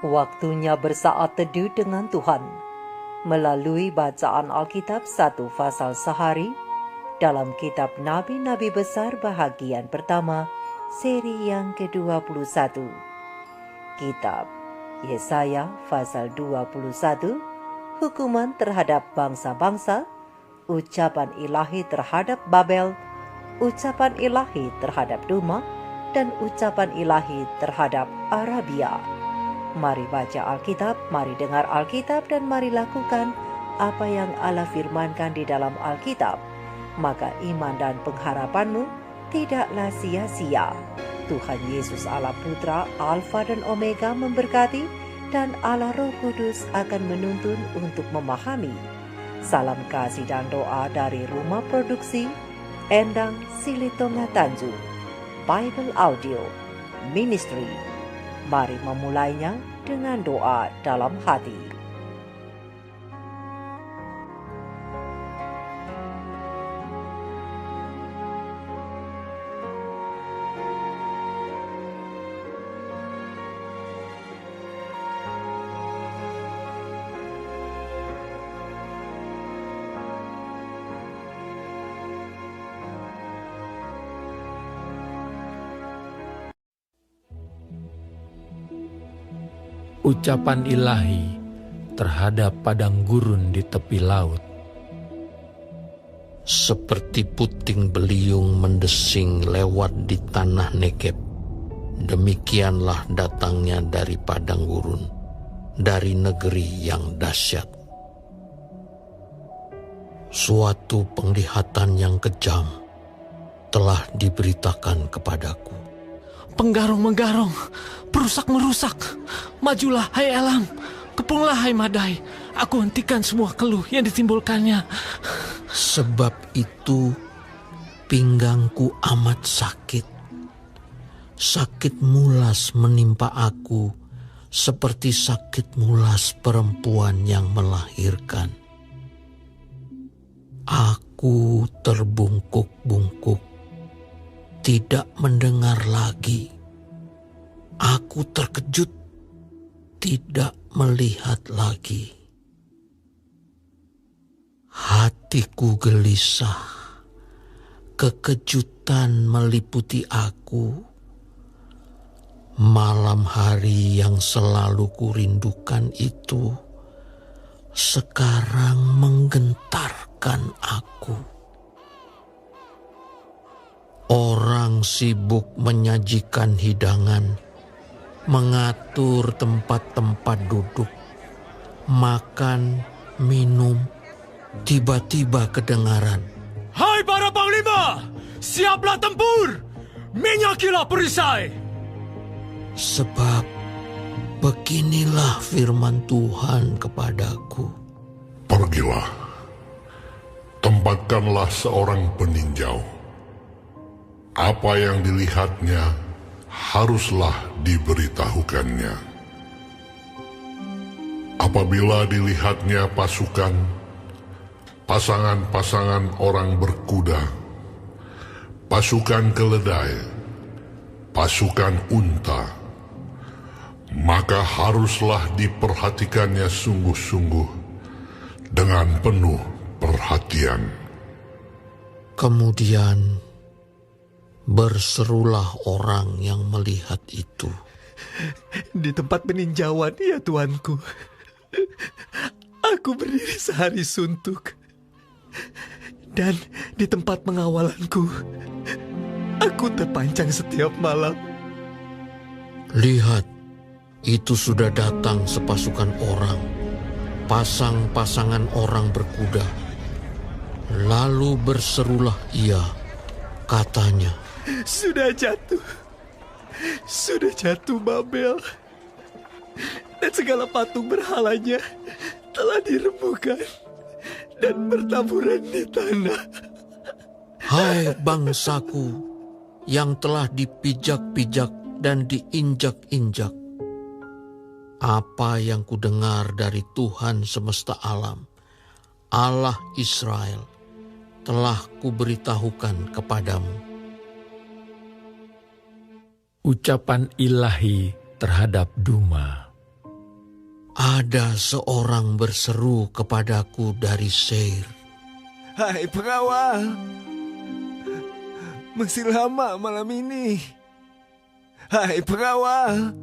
Waktunya bersaat teduh dengan Tuhan melalui bacaan Alkitab satu pasal sehari dalam kitab Nabi-Nabi Besar bahagian pertama, seri yang ke-21. Kitab Yesaya pasal 21, hukuman terhadap bangsa-bangsa, ucapan ilahi terhadap Babel, ucapan ilahi terhadap Duma, dan ucapan ilahi terhadap Arabia. Mari baca Alkitab, mari dengar Alkitab, dan mari lakukan apa yang Allah firmankan di dalam Alkitab. Maka iman dan pengharapanmu tidaklah sia-sia. Tuhan Yesus Allah Putra, Alfa dan Omega memberkati, dan Allah Roh Kudus akan menuntun untuk memahami. Salam kasih dan doa dari Rumah Produksi Endang Silitonga Tanjung Bible Audio Ministry. Mari memulainya dengan doa dalam hati. Ucapan ilahi terhadap padang gurun di tepi laut. Seperti puting beliung mendesing lewat di tanah Negeb, demikianlah datangnya dari padang gurun, dari negeri yang dahsyat. Suatu penglihatan yang kejam telah diberitakan kepadaku. Penggarong-menggarong, perusak-merusak. Majulah, hai Elam. Kepunglah, hai Madai. Aku hentikan semua keluh yang ditimbulkannya. Sebab itu pinggangku amat sakit. Sakit mulas menimpa aku, seperti sakit mulas perempuan yang melahirkan. Aku terbungkuk-bungkuk, tidak mendengar lagi. Aku terkejut, tidak melihat lagi. Hatiku gelisah, kekejutan meliputi aku. Malam hari yang selalu kurindukan itu sekarang menggentarkan aku. Orang sibuk menyajikan hidangan, mengatur tempat-tempat duduk, makan, minum, tiba-tiba kedengaran. Hai para panglima, siaplah tempur, minyakilah perisai. Sebab beginilah firman Tuhan kepadaku. Pergilah, tempatkanlah seorang peninjau. Apa yang dilihatnya haruslah diberitahukannya. Apabila dilihatnya pasukan, pasangan-pasangan orang berkuda, pasukan keledai, pasukan unta, maka haruslah diperhatikannya sungguh-sungguh dengan penuh perhatian. Kemudian berserulah orang yang melihat itu. Di tempat peninjauan, ya Tuanku, aku berdiri sehari suntuk. Dan di tempat pengawalanku, aku terpancang setiap malam. Lihat, itu sudah datang sepasukan orang, pasang-pasangan orang berkuda. Lalu berserulah ia, katanya, Sudah jatuh Babel, dan segala patung berhalanya telah dirembukan dan bertaburan di tanah. hai bangsaku yang telah dipijak-pijak dan diinjak-injak. Apa yang kudengar dari Tuhan semesta alam, Allah Israel, telah kuberitahukan kepadamu. Ucapan ilahi terhadap Duma. Ada seorang berseru kepadaku dari Seir. Hai pengawal, masih lama malam ini. Hai pengawal,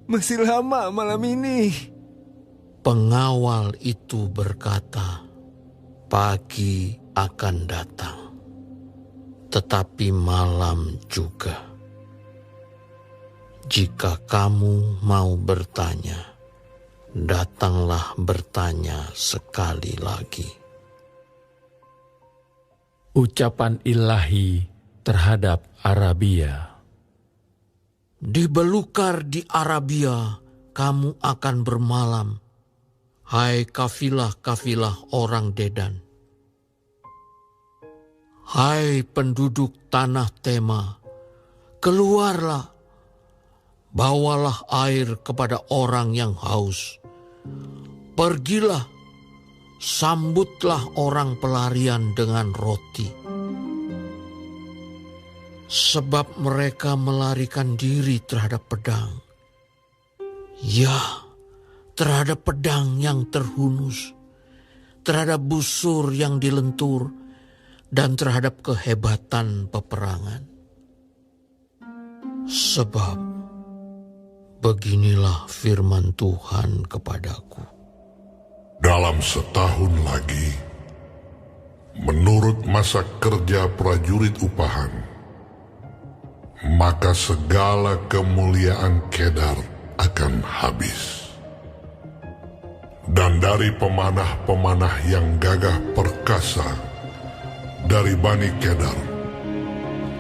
masih lama malam ini. Pengawal itu berkata, pagi akan datang, tetapi malam juga. Jika kamu mau bertanya, datanglah bertanya sekali lagi. Ucapan ilahi terhadap Arabia. Di belukar di Arabia kamu akan bermalam, hai kafilah-kafilah orang Dedan. Hai penduduk tanah Tema, keluarlah, bawalah air kepada orang yang haus. Pergilah, sambutlah orang pelarian dengan roti. Sebab mereka melarikan diri terhadap pedang. Ya, terhadap pedang yang terhunus, terhadap busur yang dilentur, dan terhadap kehebatan peperangan. Sebab beginilah firman Tuhan kepadaku. Dalam setahun lagi, menurut masa kerja prajurit upahan, maka segala kemuliaan Kedar akan habis. Dan dari pemanah-pemanah yang gagah perkasa dari Bani Kedar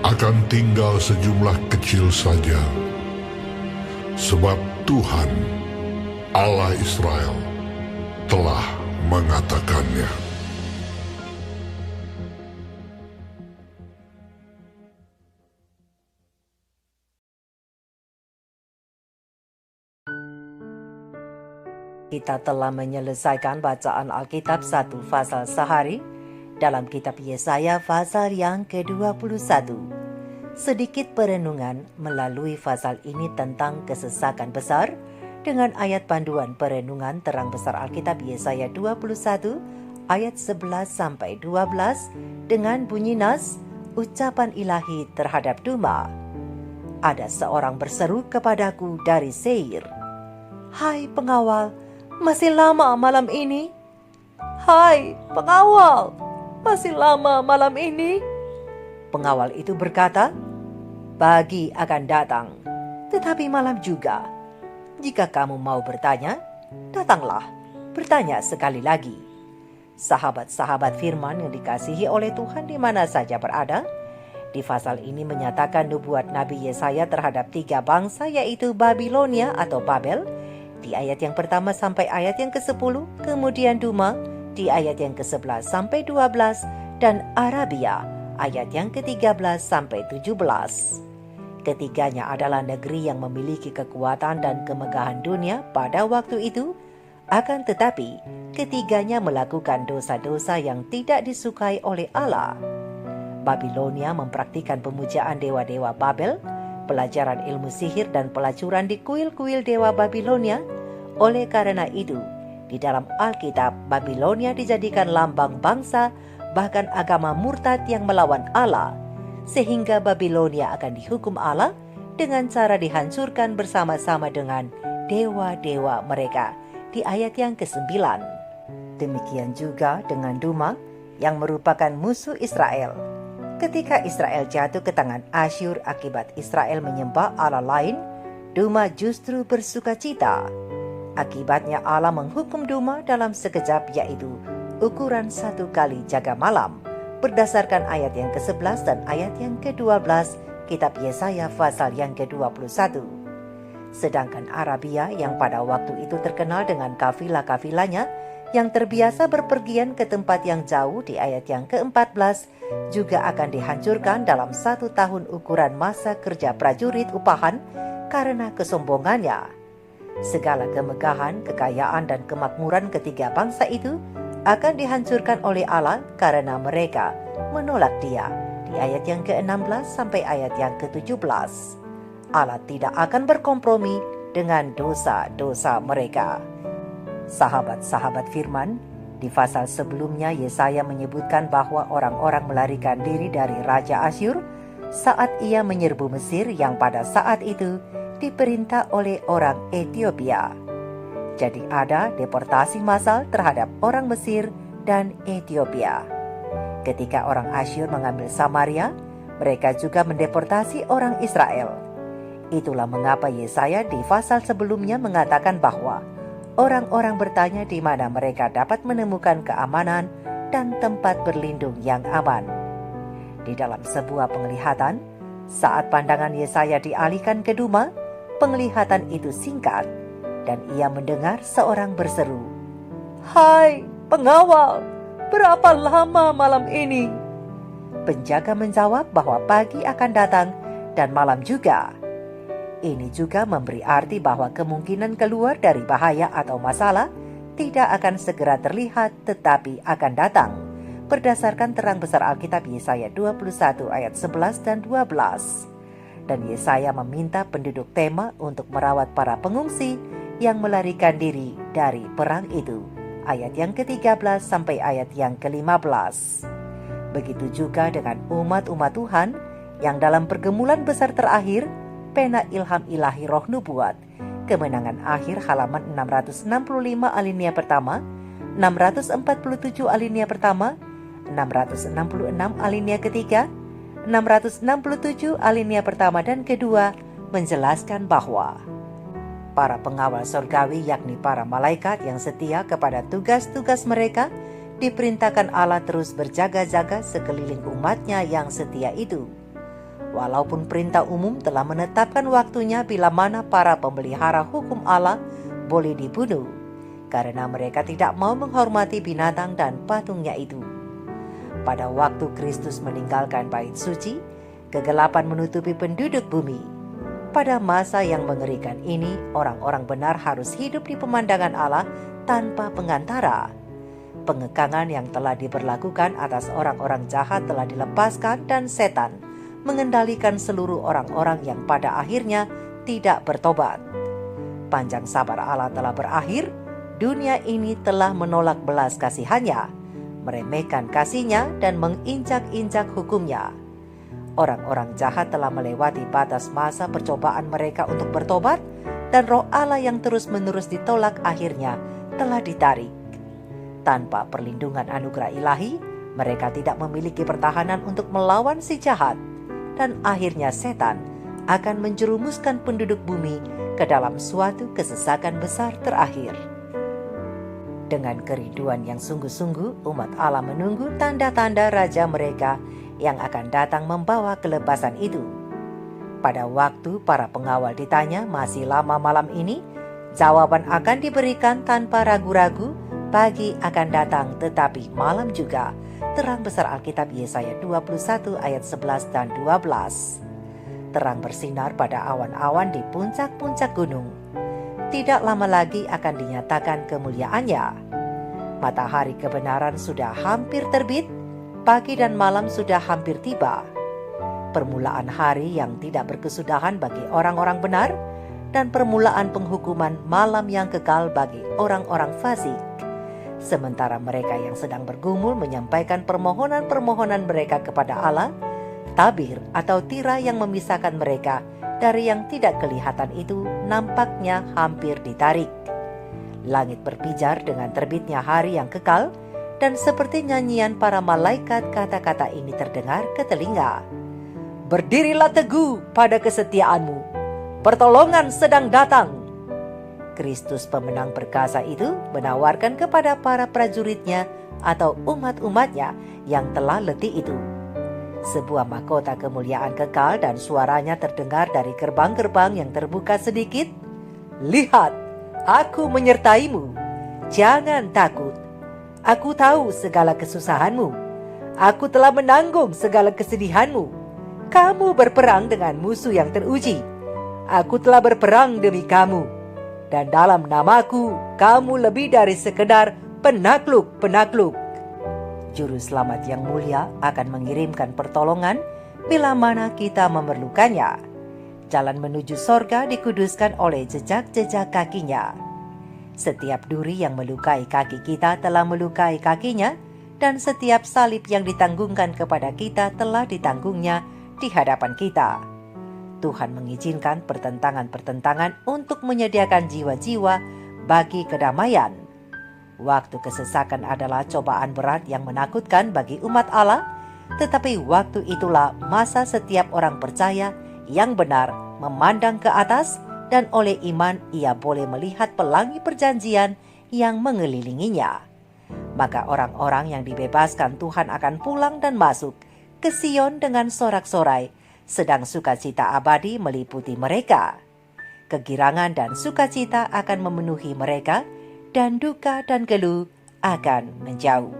akan tinggal sejumlah kecil saja, sebab Tuhan Allah Israel telah mengatakannya. Kita telah menyelesaikan bacaan Alkitab 1 pasal sehari dalam kitab Yesaya pasal yang ke-21. Sedikit perenungan melalui pasal ini tentang kesesakan besar dengan ayat panduan perenungan terang besar Alkitab Yesaya 21 ayat 11 sampai 12 dengan bunyi nas ucapan ilahi terhadap Duma. Ada seorang berseru kepadaku dari Seir, hai pengawal, masih lama malam ini? Hai pengawal, masih lama malam ini? Pengawal itu berkata, pagi akan datang, tetapi malam juga. Jika kamu mau bertanya, datanglah, bertanya sekali lagi. Sahabat-sahabat firman yang dikasihi oleh Tuhan di mana saja berada, di pasal ini menyatakan nubuat Nabi Yesaya terhadap 3 bangsa, yaitu Babilonia atau Babel, di ayat yang pertama sampai ayat yang ke-10, kemudian Duma di ayat yang ke-11 sampai 12, dan Arabia ayat yang ke-13 sampai 17. Ketiganya adalah negeri yang memiliki kekuatan dan kemegahan dunia pada waktu itu, akan tetapi ketiganya melakukan dosa-dosa yang tidak disukai oleh Allah. Babilonia mempraktikkan pemujaan dewa-dewa Babel, pelajaran ilmu sihir dan pelacuran di kuil-kuil dewa Babilonia. Oleh karena itu, di dalam Alkitab, Babilonia dijadikan lambang bangsa, bahkan agama murtad yang melawan Allah, sehingga Babilonia akan dihukum Allah dengan cara dihancurkan bersama-sama dengan dewa-dewa mereka di ayat yang ke-9. Demikian juga dengan Duma yang merupakan musuh Israel. Ketika Israel jatuh ke tangan Asyur akibat Israel menyembah Allah lain, Duma justru bersuka cita. Akibatnya Allah menghukum Duma dalam sekejap, yaitu ukuran 1 kali jaga malam, berdasarkan ayat yang ke-11 dan ayat yang ke-12 kitab Yesaya pasal yang ke-21. Sedangkan Arabia yang pada waktu itu terkenal dengan kafilah-kafilahnya yang terbiasa berpergian ke tempat yang jauh di ayat yang ke-14 juga akan dihancurkan dalam 1 tahun ukuran masa kerja prajurit upahan karena kesombongannya. Segala kemegahan, kekayaan, dan kemakmuran ketiga bangsa itu akan dihancurkan oleh Allah karena mereka menolak Dia di ayat yang ke-16 sampai ayat yang ke-17. Allah tidak akan berkompromi dengan dosa-dosa mereka. Sahabat-sahabat firman, di pasal sebelumnya Yesaya menyebutkan bahwa orang-orang melarikan diri dari Raja Asyur saat ia menyerbu Mesir yang pada saat itu diperintah oleh orang Ethiopia. Jadi ada deportasi massal terhadap orang Mesir dan Ethiopia. Ketika orang Asyur mengambil Samaria, mereka juga mendeportasi orang Israel. Itulah mengapa Yesaya di pasal sebelumnya mengatakan bahwa orang-orang bertanya di mana mereka dapat menemukan keamanan dan tempat berlindung yang aman. Di dalam sebuah penglihatan, saat pandangan Yesaya dialihkan ke Duma, penglihatan itu singkat dan ia mendengar seorang berseru, "Hai pengawal, berapa lama malam ini?" Penjaga menjawab bahwa pagi akan datang dan malam juga. Ini juga memberi arti bahwa kemungkinan keluar dari bahaya atau masalah tidak akan segera terlihat tetapi akan datang, berdasarkan terang besar Alkitab Yesaya 21 ayat 11 dan 12. Dan Yesaya meminta penduduk Tema untuk merawat para pengungsi yang melarikan diri dari perang itu. Ayat yang ke-13 sampai ayat yang ke-15. Begitu juga dengan umat-umat Tuhan yang dalam pergumulan besar terakhir, pena ilham ilahi roh nubuat, Kemenangan Akhir halaman 665 alinea pertama, 647 alinea pertama, 666 alinea ketiga, 667 alinea pertama dan kedua menjelaskan bahwa para pengawal surgawi yakni para malaikat yang setia kepada tugas-tugas mereka diperintahkan Allah terus berjaga-jaga sekeliling umatnya yang setia itu. Walaupun perintah umum telah menetapkan waktunya bila mana para pemelihara hukum Allah boleh dibunuh, karena mereka tidak mau menghormati binatang dan patungnya itu. Pada waktu Kristus meninggalkan bait suci, kegelapan menutupi penduduk bumi. Pada masa yang mengerikan ini, orang-orang benar harus hidup di pemandangan Allah tanpa pengantara. Pengekangan yang telah diberlakukan atas orang-orang jahat telah dilepaskan dan setan mengendalikan seluruh orang-orang yang pada akhirnya tidak bertobat. Panjang sabar Allah telah berakhir, dunia ini telah menolak belas kasihannya, meremehkan kasihnya dan menginjak-injak hukumnya. Orang-orang jahat telah melewati batas masa percobaan mereka untuk bertobat, dan roh Allah yang terus-menerus ditolak akhirnya telah ditarik. Tanpa perlindungan anugerah ilahi, mereka tidak memiliki pertahanan untuk melawan si jahat, dan akhirnya setan akan menjerumuskan penduduk bumi ke dalam suatu kesesakan besar terakhir. Dengan kerinduan yang sungguh-sungguh, umat Allah menunggu tanda-tanda raja mereka yang akan datang membawa kelepasan itu. Pada waktu para pengawal ditanya masih lama malam ini, jawaban akan diberikan tanpa ragu-ragu, pagi akan datang tetapi malam juga. Terang besar Alkitab Yesaya 21 ayat 11 dan 12. Terang bersinar pada awan-awan di puncak-puncak gunung. Tidak lama lagi akan dinyatakan kemuliaannya. Matahari kebenaran sudah hampir terbit, pagi dan malam sudah hampir tiba. Permulaan hari yang tidak berkesudahan bagi orang-orang benar, dan permulaan penghukuman malam yang kekal bagi orang-orang fasik. Sementara mereka yang sedang bergumul menyampaikan permohonan-permohonan mereka kepada Allah, tabir atau tirai yang memisahkan mereka dari yang tidak kelihatan itu nampaknya hampir ditarik. Langit berpijar dengan terbitnya hari yang kekal, dan seperti nyanyian para malaikat kata-kata ini terdengar ke telinga. Berdirilah teguh pada kesetiaanmu, pertolongan sedang datang. Kristus pemenang perkasa itu menawarkan kepada para prajuritnya atau umat-umatnya yang telah letih itu sebuah mahkota kemuliaan kekal, dan suaranya terdengar dari gerbang-gerbang yang terbuka sedikit. Lihat, aku menyertaimu, jangan takut. Aku tahu segala kesusahanmu, aku telah menanggung segala kesedihanmu. Kamu berperang dengan musuh yang teruji, aku telah berperang demi kamu. Dan dalam namaku, kamu lebih dari sekedar penakluk-penakluk. Juru selamat yang mulia akan mengirimkan pertolongan bila mana kita memerlukannya. Jalan menuju sorga dikuduskan oleh jejak-jejak kakinya. Setiap duri yang melukai kaki kita telah melukai kakinya, dan setiap salib yang ditanggungkan kepada kita telah ditanggungnya di hadapan kita. Tuhan mengizinkan pertentangan-pertentangan untuk menyediakan jiwa-jiwa bagi kedamaian. Waktu kesesakan adalah cobaan berat yang menakutkan bagi umat Allah, tetapi waktu itulah masa setiap orang percaya yang benar memandang ke atas, dan oleh iman ia boleh melihat pelangi perjanjian yang mengelilinginya. Maka orang-orang yang dibebaskan Tuhan akan pulang dan masuk ke Sion dengan sorak-sorai, sedang sukacita abadi meliputi mereka. Kegirangan dan sukacita akan memenuhi mereka, dan duka dan geluh akan menjauh.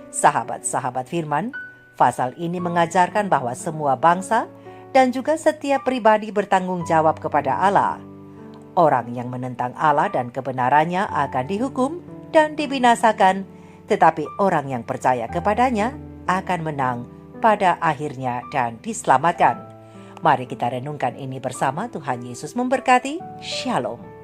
Sahabat-sahabat firman, pasal ini mengajarkan bahwa semua bangsa dan juga setiap pribadi bertanggung jawab kepada Allah. Orang yang menentang Allah dan kebenarannya akan dihukum dan dibinasakan, tetapi orang yang percaya kepadanya akan menang pada akhirnya dan diselamatkan. Mari kita renungkan ini bersama. Tuhan Yesus memberkati. Shalom.